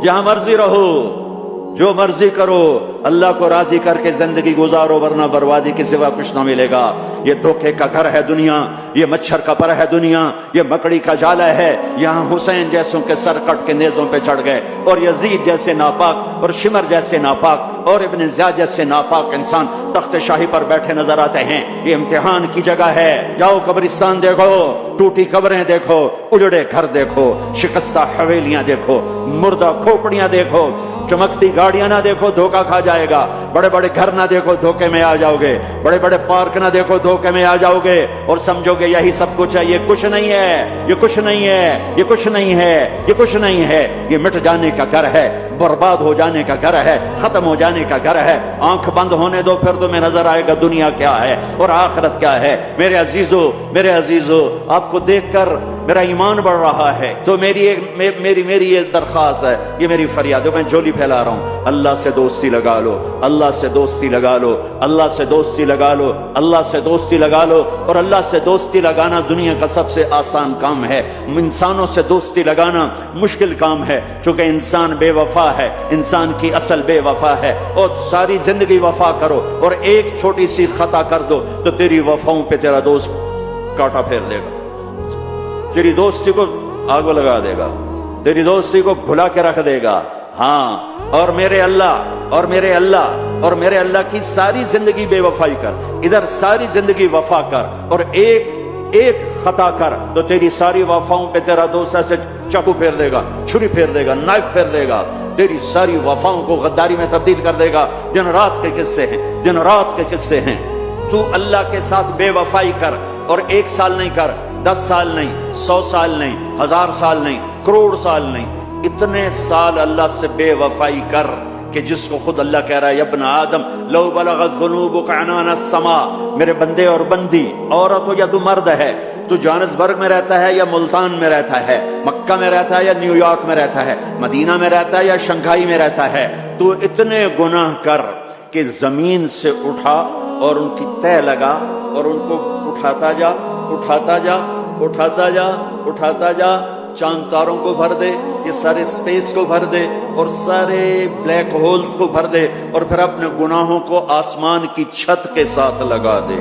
جہاں مرضی رہو، جو مرضی کرو، اللہ کو راضی کر کے زندگی گزارو، ورنہ بربادی کے سوا کچھ نہ ملے گا۔ یہ دھوکے کا گھر ہے دنیا، یہ مچھر کا پر ہے دنیا، یہ مکڑی کا جالا ہے۔ یہاں حسین جیسوں کے سر کٹ کے نیزوں پہ چڑھ گئے، اور یزید جیسے ناپاک، اور شمر جیسے ناپاک، اور ابن زیاد جیسے ناپاک انسان تخت شاہی پر بیٹھے نظر آتے ہیں۔ یہ امتحان کی جگہ ہے۔ جاؤ قبرستان دیکھو، ٹوٹی قبریں دیکھو، اجڑے گھر دیکھو، شکستہ حویلیاں دیکھو، مردہ کھوپڑیاں دیکھو، چمکتی گاڑیاں نہ دیکھو، دھوکہ کھا جائے گا۔ بڑے بڑے گھر نہ دیکھو، دھوکے میں آ جاؤ گے۔ بڑے بڑے پارک نہ دیکھو، دھوکے میں آ جاؤ گے، اور سمجھو گے یہی سب کچھ ہے۔ یہ کچھ نہیں ہے، یہ کچھ نہیں ہے، یہ کچھ نہیں ہے، یہ کچھ نہیں ہے۔ یہ مٹ جانے کا گھر ہے، برباد ہو جانے کا گھر ہے، ختم ہو جانے کا گھر ہے۔ آنکھ بند ہونے دو، پھر تمہیں نظر آئے گا دنیا کیا ہے اور آخرت کیا ہے۔ میرے عزیزو، میرے عزیزو، آپ کو دیکھ کر میرا ایمان بڑھ رہا ہے، تو میری یہ درخواست ہے، یہ میری فریاد ہے، میں جھولی پھیلا رہا ہوں۔ اللہ سے دوستی لگا لو، اللہ سے دوستی لگا لو، اللہ سے دوستی لگا لو، اللہ سے دوستی لگا لو۔ اور اللہ سے دوستی لگانا دنیا کا سب سے آسان کام ہے۔ انسانوں سے دوستی لگانا مشکل کام ہے، چونکہ انسان بے وفا ہے، انسان کی اصل بے وفا ہے۔ اور ساری زندگی وفا کرو، اور ایک چھوٹی سی خطا کر دو تو تیری وفاؤں پہ تیرا دوست کاٹا پھیر دے گا، تیری دوستی کو آگ لگا دے گا، تیری دوستی کو بھلا کے رکھ دے گا۔ ہاں، اور میرے اللہ کی ساری زندگی بے وفائی کر، ادھر ساری زندگی وفا کر، اور ایک خطا کر تو تیری ساری وفاؤں پہ تیرا دوست ایسے چاقو پھیر دے گا، چھری پھیر دے گا، نائف پھیر دے گا، تیری ساری وفاؤں کو غداری میں تبدیل کر دے گا۔ دن رات کے قصے ہیں، دن رات کے قصے ہیں۔ تو اللہ کے ساتھ بے وفائی کر، اور 1 سال نہیں کر، 10 سال نہیں، 100 سال نہیں، 1000 سال نہیں، کروڑ سال نہیں، اتنے سال اللہ سے بے وفائی کر کہ جس کو خود اللہ کہہ رہا ہے، یا ابن آدم لو بلغت ذنوبک عنان السماء، میرے بندے اور بندی، عورت ہو یا تو مرد ہے، تو جوہانسبرگ میں رہتا ہے یا ملتان میں رہتا ہے، مکہ میں رہتا ہے یا نیو یارک میں رہتا ہے، مدینہ میں رہتا ہے یا شنگھائی میں رہتا ہے، تو اتنے گناہ کر کہ زمین سے اٹھا اور ان کی تہ لگا، اور ان کو اٹھاتا جا، اٹھاتا جا، اٹھاتا جا، اٹھاتا جا، چاند تاروں کو بھر دے، یہ سارے سپیس کو بھر دے، اور سارے بلیک ہولز کو بھر دے، اور پھر اپنے گناہوں کو آسمان کی چھت کے ساتھ لگا دے۔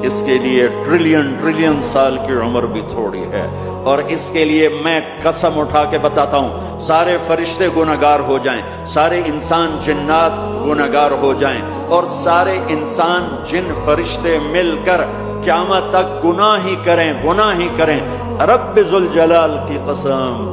اس کے لیے ٹریلین سال کی عمر بھی تھوڑی ہے، اور اس کے لیے میں قسم اٹھا کے بتاتا ہوں، سارے فرشتے گناہگار ہو جائیں، سارے انسان جنات گناہگار ہو جائیں، اور سارے انسان جن فرشتے مل کر قیامت تک گناہ ہی کریں، رب ذوالجلال کی قسم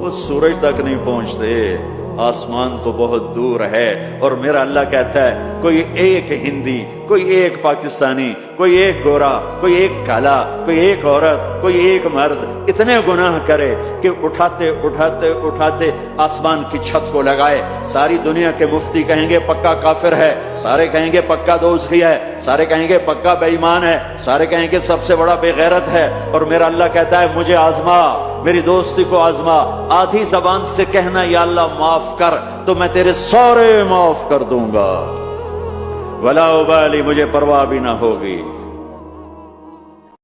وہ سورج تک نہیں پہنچتے، آسمان تو بہت دور ہے۔ اور میرا اللہ کہتا ہے، کوئی ایک ہندی، کوئی ایک پاکستانی، کوئی ایک گورا، کوئی ایک کالا، کوئی ایک عورت، کوئی ایک مرد اتنے گناہ کرے کہ اٹھاتے اٹھاتے اٹھاتے آسمان کی چھت کو لگائے، ساری دنیا کے مفتی کہیں گے پکا کافر ہے، سارے کہیں گے پکا دوزخی ہے، سارے کہیں گے پکا بے ایمان ہے، سارے کہیں گے سب سے بڑا بے غیرت ہے۔ اور میرا اللہ کہتا ہے، مجھے آزما، میری دوستی کو آزما، آدھی زبان سے کہنا یا اللہ معاف کر، تو میں تیرے سارے معاف کر دوں گا، ولا ابالی، مجھے پرواہ بھی نہ ہوگی۔